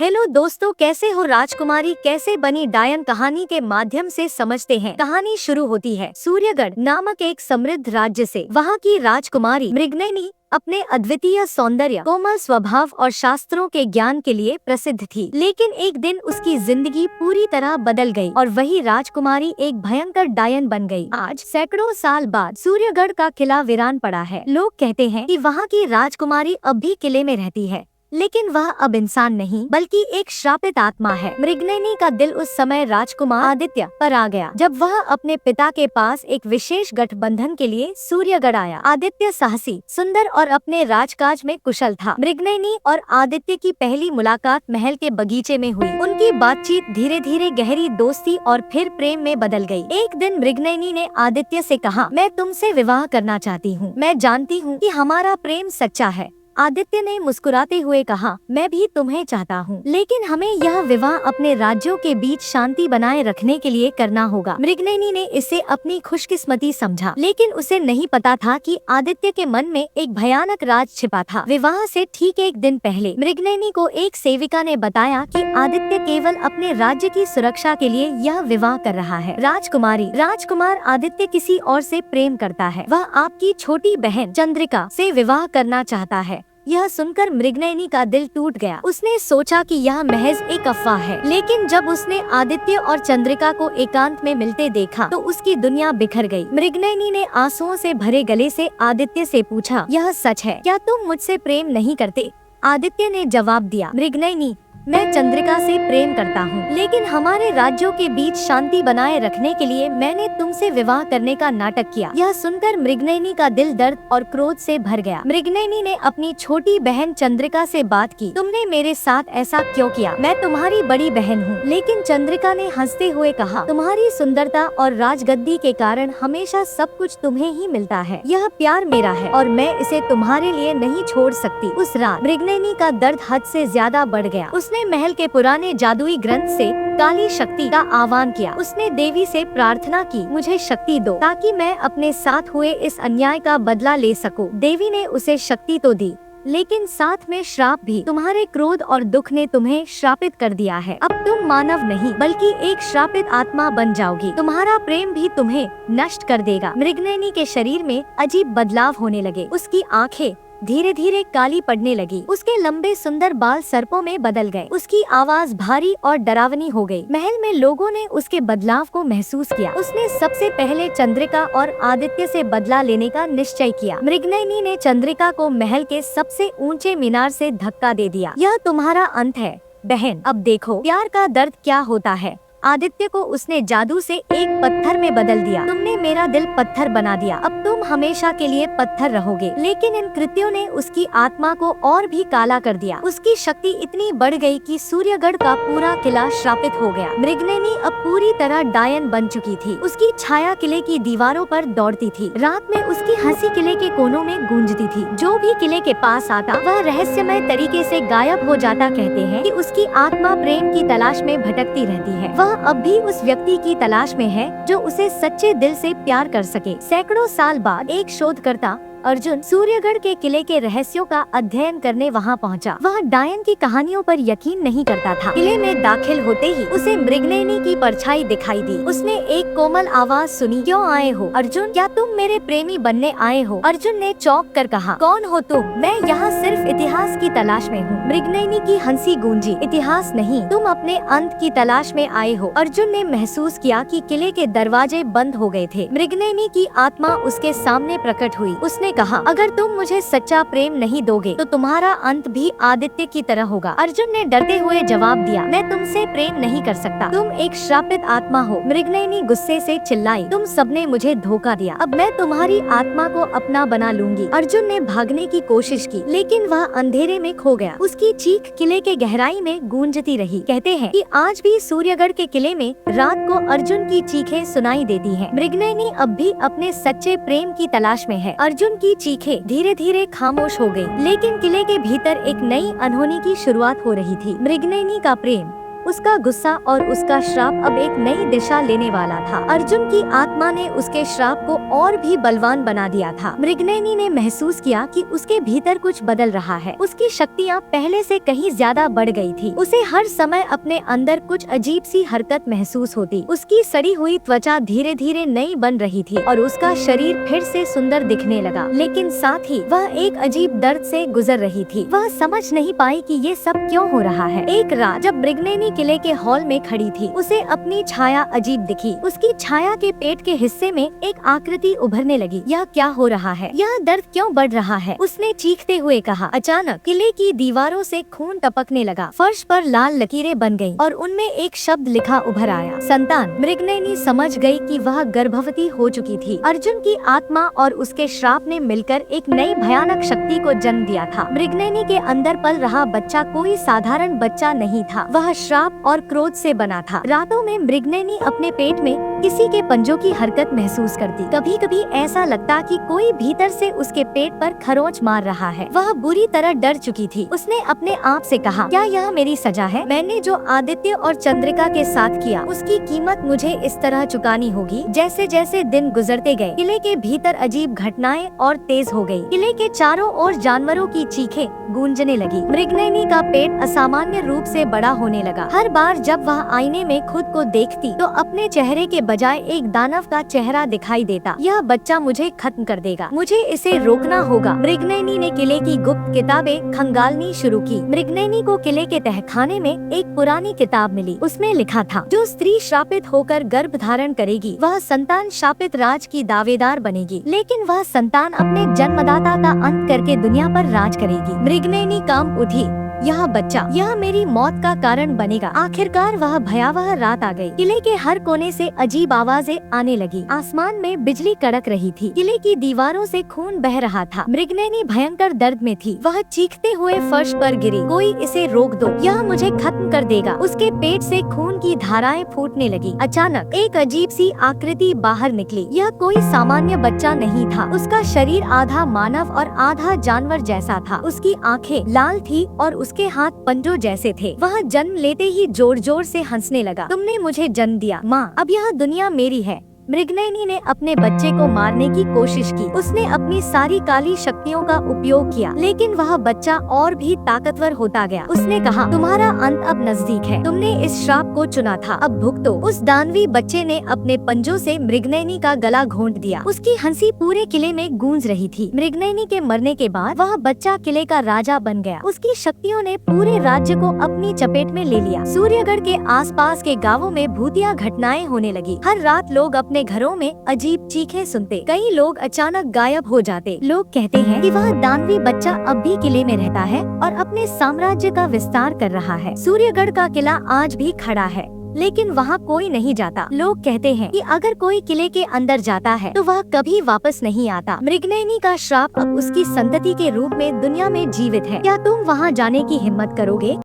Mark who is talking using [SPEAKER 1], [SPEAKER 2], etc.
[SPEAKER 1] Hello दोस्तों, कैसे हो? राजकुमारी कैसे बनी डायन कहानी के माध्यम से समझते हैं। कहानी शुरू होती है सूर्यगढ़ नामक एक समृद्ध राज्य से। वहाँ की राजकुमारी मृगनयनी अपने अद्वितीय सौंदर्य, कोमल स्वभाव और शास्त्रों के ज्ञान के लिए प्रसिद्ध थी। लेकिन एक दिन उसकी जिंदगी पूरी तरह बदल गई और वही राजकुमारी एक भयंकर डायन बन गई। आज सैकड़ों साल बाद सूर्यगढ़ का किला वीरान पड़ा है। लोग कहते हैं कि वहाँ की राजकुमारी अब भी किले में रहती है, लेकिन वह अब इंसान नहीं बल्कि एक श्रापित आत्मा है। मृगनयनी का दिल उस समय राजकुमार आदित्य पर आ गया जब वह अपने पिता के पास एक विशेष गठबंधन के लिए सूर्यगढ़ आया। आदित्य साहसी, सुंदर और अपने राजकाज में कुशल था। मृगनयनी और आदित्य की पहली मुलाकात महल के बगीचे में हुई। उनकी बातचीत धीरे धीरे गहरी दोस्ती और फिर प्रेम में बदल गई। एक दिन मृगनयनी ने आदित्य से कहा, मैं तुमसे विवाह करना चाहती हूँ। मैं जानती हूँ कि हमारा प्रेम सच्चा है। आदित्य ने मुस्कुराते हुए कहा, मैं भी तुम्हें चाहता हूँ, लेकिन हमें यह विवाह अपने राज्यों के बीच शांति बनाए रखने के लिए करना होगा। मृगनयनी ने इसे अपनी खुशकिस्मती समझा, लेकिन उसे नहीं पता था कि आदित्य के मन में एक भयानक राज छिपा था। विवाह से ठीक एक दिन पहले मृगनयनी को एक सेविका ने बताया कि आदित्य केवल अपने राज्य की सुरक्षा के लिए यह विवाह कर रहा है। राजकुमार आदित्य किसी और से प्रेम करता है। वह आपकी छोटी बहन चंद्रिका से विवाह करना चाहता है। यह सुनकर मृगनयनी का दिल टूट गया। उसने सोचा कि यह महज एक अफवाह है, लेकिन जब उसने आदित्य और चंद्रिका को एकांत में मिलते देखा तो उसकी दुनिया बिखर गई। मृगनयनी ने आंसुओं से भरे गले से आदित्य से पूछा, यह सच है? क्या तुम मुझसे प्रेम नहीं करते? आदित्य ने जवाब दिया, मृगनयनी, मैं चंद्रिका से प्रेम करता हूँ, लेकिन हमारे राज्यों के बीच शांति बनाए रखने के लिए मैंने तुमसे विवाह करने का नाटक किया। यह सुनकर मृगनयनी का दिल दर्द और क्रोध से भर गया। मृगनयनी ने अपनी छोटी बहन चंद्रिका से बात की, तुमने मेरे साथ ऐसा क्यों किया? मैं तुम्हारी बड़ी बहन हूँ। लेकिन चंद्रिका ने हंसते हुए कहा, तुम्हारी सुंदरता और राजगद्दी के कारण हमेशा सब कुछ तुम्हें ही मिलता है। यह प्यार मेरा है और मैं इसे तुम्हारे लिए नहीं छोड़ सकती। उस रात मृगनयनी का दर्द हद से ज्यादा बढ़ गया। उसने महल के पुराने जादुई ग्रंथ से काली शक्ति का आह्वान किया। उसने देवी से प्रार्थना की, मुझे शक्ति दो ताकि मैं अपने साथ हुए इस अन्याय का बदला ले सकूं। देवी ने उसे शक्ति तो दी, लेकिन साथ में श्राप भी। तुम्हारे क्रोध और दुख ने तुम्हें श्रापित कर दिया है। अब तुम मानव नहीं बल्कि एक श्रापित आत्मा बन जाओगी। तुम्हारा प्रेम भी तुम्हें नष्ट कर देगा। मृगनयनी के शरीर में अजीब बदलाव होने लगे। उसकी आंखें धीरे धीरे काली पड़ने लगी। उसके लंबे सुंदर बाल सर्पों में बदल गए। उसकी आवाज भारी और डरावनी हो गई। महल में लोगों ने उसके बदलाव को महसूस किया। उसने सबसे पहले चंद्रिका और आदित्य से बदला लेने का निश्चय किया। मृगनयनी ने चंद्रिका को महल के सबसे ऊंचे मीनार से धक्का दे दिया। यह तुम्हारा अंत है बहन। अब देखो प्यार का दर्द क्या होता है। आदित्य को उसने जादू से एक पत्थर में बदल दिया। तुमने मेरा दिल पत्थर बना दिया। अब तुम हमेशा के लिए पत्थर रहोगे। लेकिन इन कृत्यों ने उसकी आत्मा को और भी काला कर दिया। उसकी शक्ति इतनी बढ़ गई कि सूर्यगढ़ का पूरा किला श्रापित हो गया। मृगनयनी अब पूरी तरह डायन बन चुकी थी। उसकी छाया किले की दीवारों पर दौड़ती थी। रात में उसकी हंसी किले के कोनों में गूंजती थी। जो भी किले के पास आता वह रहस्यमय तरीके से गायब हो जाता। कहते हैं कि उसकी आत्मा प्रेम की तलाश में भटकती रहती है। वह अब भी उस व्यक्ति की तलाश में है जो उसे सच्चे दिल से प्यार कर सके। सैकड़ों साल बाद एक शोधकर्ता अर्जुन सूर्यगढ़ के किले के रहस्यों का अध्ययन करने वहां पहुंचा। वह डायन की कहानियों पर यकीन नहीं करता था। किले में दाखिल होते ही उसे मृगनयनी की परछाई दिखाई दी। उसने एक कोमल आवाज सुनी, क्यों आए हो अर्जुन? क्या तुम मेरे प्रेमी बनने आए हो? अर्जुन ने चौंक कर कहा, कौन हो तुम? मैं यहाँ सिर्फ इतिहास की तलाश में हूँ। मृगनयनी की हंसी गूंजी, इतिहास नहीं, तुम अपने अंत की तलाश में आए हो। अर्जुन ने महसूस किया कि किले के दरवाजे बंद हो गए थे। मृगनयनी की आत्मा उसके सामने प्रकट हुई। उसने कहा, अगर तुम मुझे सच्चा प्रेम नहीं दोगे तो तुम्हारा अंत भी आदित्य की तरह होगा। अर्जुन ने डरते हुए जवाब दिया, मैं तुमसे प्रेम नहीं कर सकता। तुम एक श्रापित आत्मा हो। मृगनयनी गुस्से से चिल्लाई, तुम सबने मुझे धोखा दिया। अब मैं तुम्हारी आत्मा को अपना बना लूंगी। अर्जुन ने भागने की कोशिश की, लेकिन वह अंधेरे में खो गया। उसकी चीख किले के गहराई में गूंजती रही। कहते हैं कि आज भी सूर्यगढ़ के किले में रात को अर्जुन की चीखें सुनाई देती हैं। मृगनयनी अब भी अपने सच्चे प्रेम की तलाश में है। अर्जुन की चीखें धीरे धीरे खामोश हो गई, लेकिन किले के भीतर एक नई अनहोनी की शुरुआत हो रही थी। मृगनयनी का प्रेम उसका गुस्सा और उसका श्राप अब एक नई दिशा लेने वाला था। अर्जुन की आत्मा ने उसके श्राप को और भी बलवान बना दिया था। मृगनयनी ने महसूस किया कि उसके भीतर कुछ बदल रहा है। उसकी शक्तियाँ पहले से कहीं ज्यादा बढ़ गई थी। उसे हर समय अपने अंदर कुछ अजीब सी हरकत महसूस होती। उसकी सड़ी हुई त्वचा धीरे धीरे नई बन रही थी और उसका शरीर फिर से सुंदर दिखने लगा, लेकिन साथ ही वह एक अजीब दर्द से गुजर रही थी। वह समझ नहीं पाई कि ये सब क्यों हो रहा है। एक रात जब मृगनयनी किले के हॉल में खड़ी थी, उसे अपनी छाया अजीब दिखी। उसकी छाया के पेट के हिस्से में एक आकृति उभरने लगी। यह क्या हो रहा है? यह दर्द क्यों बढ़ रहा है? उसने चीखते हुए कहा। अचानक किले की दीवारों से खून टपकने लगा। फर्श पर लाल लकीरें बन गईं और उनमें एक शब्द लिखा उभर आया, संतान। मृगनयनी समझ गई कि वह गर्भवती हो चुकी थी। अर्जुन की आत्मा और उसके श्राप ने मिलकर एक नई भयानक शक्ति को जन्म दिया था। मृगनयनी के अंदर पल रहा बच्चा कोई साधारण बच्चा नहीं था, वह श्राप और क्रोध से बना था। रातों में मृगनयनी अपने पेट में किसी के पंजों की हरकत महसूस करती। कभी कभी ऐसा लगता कि कोई भीतर से उसके पेट पर खरोंच मार रहा है। वह बुरी तरह डर चुकी थी। उसने अपने आप से कहा, क्या यह मेरी सजा है? मैंने जो आदित्य और चंद्रिका के साथ किया, उसकी कीमत मुझे इस तरह चुकानी होगी। जैसे जैसे दिन गुजरते गए, किले के भीतर अजीब घटनाएं और तेज हो गयी। किले के चारों ओर जानवरों की चीखें गूंजने लगी। मृगनयनी का पेट असामान्य रूप से बड़ा होने लगा। हर बार जब वह आईने में खुद को देखती तो अपने चेहरे के बजाय एक दानव का चेहरा दिखाई देता। यह बच्चा मुझे खत्म कर देगा, मुझे इसे रोकना होगा। मृगनयनी ने किले की गुप्त किताबें खंगालनी शुरू की। मृगनयनी को किले के तहखाने में एक पुरानी किताब मिली। उसमें लिखा था, जो स्त्री श्रापित होकर गर्भ धारण करेगी, वह संतान शापित राज की दावेदार बनेगी, लेकिन वह संतान अपने जन्मदाता का अंत करके दुनिया पर राज करेगी। मृगनयनी कांप उठी। यह बच्चा, यह मेरी मौत का कारण बनेगा। आखिरकार वह भयावह रात आ गई। किले के हर कोने से अजीब आवाजें आने लगी। आसमान में बिजली कड़क रही थी। किले की दीवारों से खून बह रहा था। मृगनयनी भयंकर दर्द में थी। वह चीखते हुए फर्श पर गिरी। कोई इसे रोक दो, यह मुझे खत्म कर देगा। उसके पेट से खून की धाराएं फूटने लगी। अचानक एक अजीब सी आकृति बाहर निकली। यह कोई सामान्य बच्चा नहीं था। उसका शरीर आधा मानव और आधा जानवर जैसा था। उसकी आंखें लाल थी और उसके हाथ पंजों जैसे थे। वह जन्म लेते ही जोर जोर से हंसने लगा। तुमने मुझे जन्म दिया माँ, अब यह दुनिया मेरी है। मृगनयनी ने अपने बच्चे को मारने की कोशिश की। उसने अपनी सारी काली शक्तियों का उपयोग किया, लेकिन वह बच्चा और भी ताकतवर होता गया। उसने कहा, तुम्हारा अंत अब नजदीक है। तुमने इस श्राप को चुना था, अब भुगतो। उस दानवी बच्चे ने अपने पंजों से मृगनयनी का गला घोंट दिया। उसकी हंसी पूरे किले में गूंज रही थी। मृगनयनी के मरने के बाद वह बच्चा किले का राजा बन गया। उसकी शक्तियों ने पूरे राज्य को अपनी चपेट में ले लिया। सूर्यगढ़ के आसपास के गाँवों में भूतिया घटनाएं होने लगी। हर रात लोग अपने घरों में अजीब चीखें सुनते। कई लोग अचानक गायब हो जाते। लोग कहते हैं कि वह दानवी बच्चा अब भी किले में रहता है और अपने साम्राज्य का विस्तार कर रहा है। सूर्यगढ़ का किला आज भी खड़ा है, लेकिन वहाँ कोई नहीं जाता। लोग कहते हैं कि अगर कोई किले के अंदर जाता है तो वह कभी वापस नहीं आता। मृगनयनी का श्राप अब उसकी संतति के रूप में दुनिया में जीवित है। क्या तुम वहाँ जाने की हिम्मत करोगे?